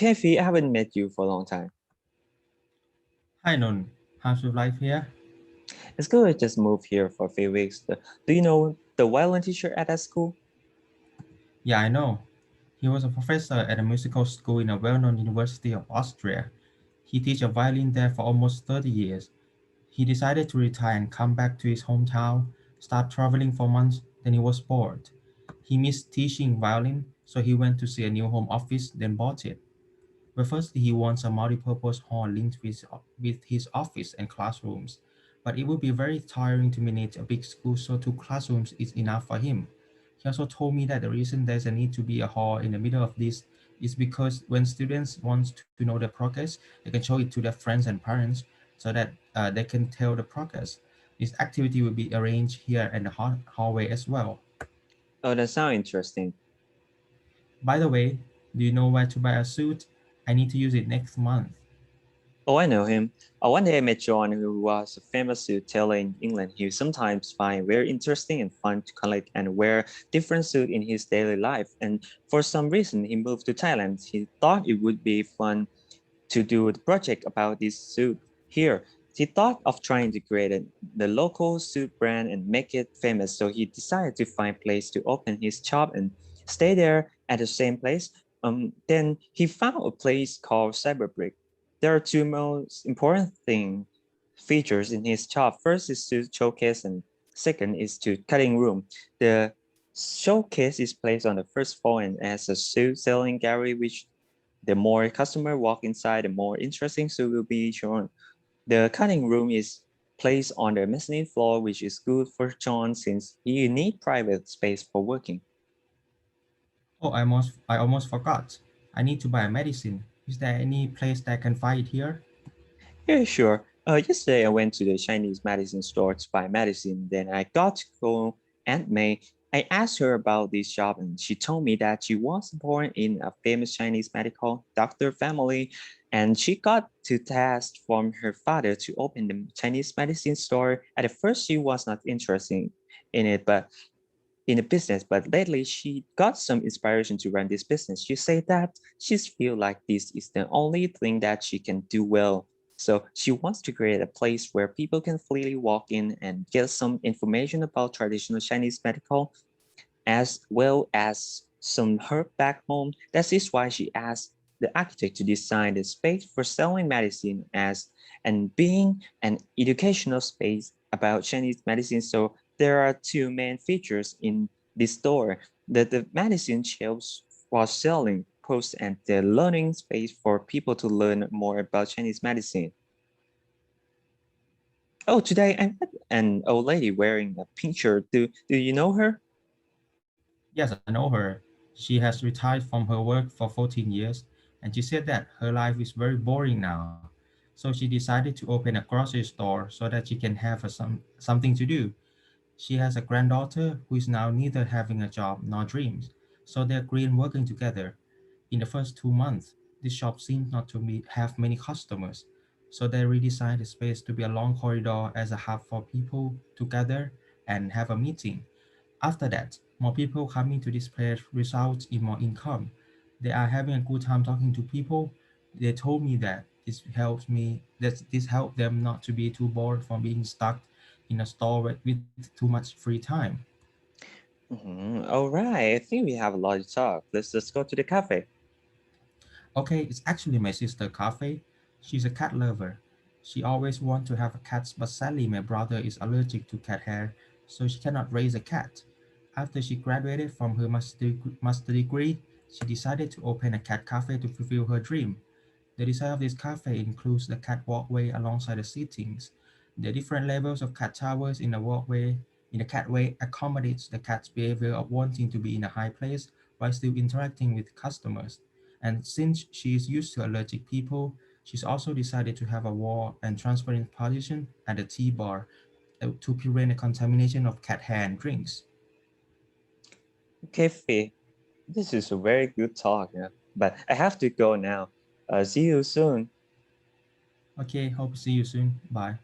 Hey Fee, I haven't met you for a long time. Hi Nun, how's your life here? It's good. I just moved here for a few weeks. Do you know the violin teacher at that school? Yeah, I know. He was a professor at a musical school in a well-known university of Austria. He taught violin there for almost 30 years. He decided to retire and come back to his hometown, start traveling for months, then he was bored. He missed teaching violin, so he went to see a new home office, then bought it. But firstly, he wants a multi-purpose hall linked with his office and classrooms. But it would be very tiring to manage a big school, so two classrooms is enough for him. He also told me that the reason there's a need to be a hall in the middle of this is because when students want to know the progress, they can show it to their friends and parents so that they can tell the progress. This activity will be arranged here in the hallway as well. Oh, that sounds interesting. By the way, do you know where to buy a suit? I need to use it next month. Oh, I know him. One day I met John, who was a famous retailer in England. He sometimes find very interesting and fun to collect and wear different suits in his daily life. And for some reason, he moved to Thailand. He thought it would be fun to do the project about this suit here. He thought of trying to create the local suit brand and make it famous. So he decided to find a place to open his shop and stay there at the same place. Then he found a place called Cyberbrick. There are two most important features in his shop. First is to showcase, and second is to cutting room. The showcase is placed on the first floor and as a suit selling gallery, which the more customer walk inside, the more interesting suit will be shown. The cutting room is placed on the mezzanine floor, which is good for John since he need private space for working. Oh, I almost forgot. I need to buy a medicine. Is there any place that I can find it here? Yeah, sure. Yesterday I went to the Chinese medicine store to buy medicine. Then I got to call Aunt May. I asked her about this shop and she told me that she was born in a famous Chinese medical doctor family and she got to task from her father to open the Chinese medicine store. At first she was not interested in it, but in the business, but lately she got some inspiration to run this business. She said that she feels like this is the only thing that she can do well. So she wants to create a place where people can freely walk in and get some information about traditional Chinese medical as well as some herb back home. That is why she asked the architect to design the space for selling medicine as and being an educational space about Chinese medicine. So there are two main features in this store. The medicine shelves was selling posts and the learning space for people to learn more about Chinese medicine. Oh, today I met an old lady wearing a pink shirt. Do you know her? Yes, I know her. She has retired from her work for 14 years, and she said that her life is very boring now. So she decided to open a grocery store so that she can have something to do. She has a granddaughter who is now neither having a job nor dreams, so they agree on working together. In the first 2 months, this shop seemed not to have many customers, so they redesigned the space to be a long corridor as a hub for people to gather and have a meeting. After that, more people coming to this place results in more income. They are having a good time talking to people. They told me that this helped them not to be too bored from being stuck in a store with too much free time. All right, I think we have a lot to talk. Let's just go to the cafe. Okay, it's actually my sister Cafe. She's a cat lover. She always wants to have a cat, but sadly my brother is allergic to cat hair, so she cannot raise a cat. After she graduated from her master degree, she decided to open a cat cafe to fulfill her dream. The design of this cafe includes the cat walkway alongside the seatings. The different levels of cat towers in the catway accommodates the cat's behavior of wanting to be in a high place while still interacting with customers. And since she is used to allergic people, she's also decided to have a wall and transparent partition at the tea bar to prevent the contamination of cat hair and drinks. Cafe. This is a very good talk, yeah. But I have to go now. See you soon. Okay, hope to see you soon. Bye.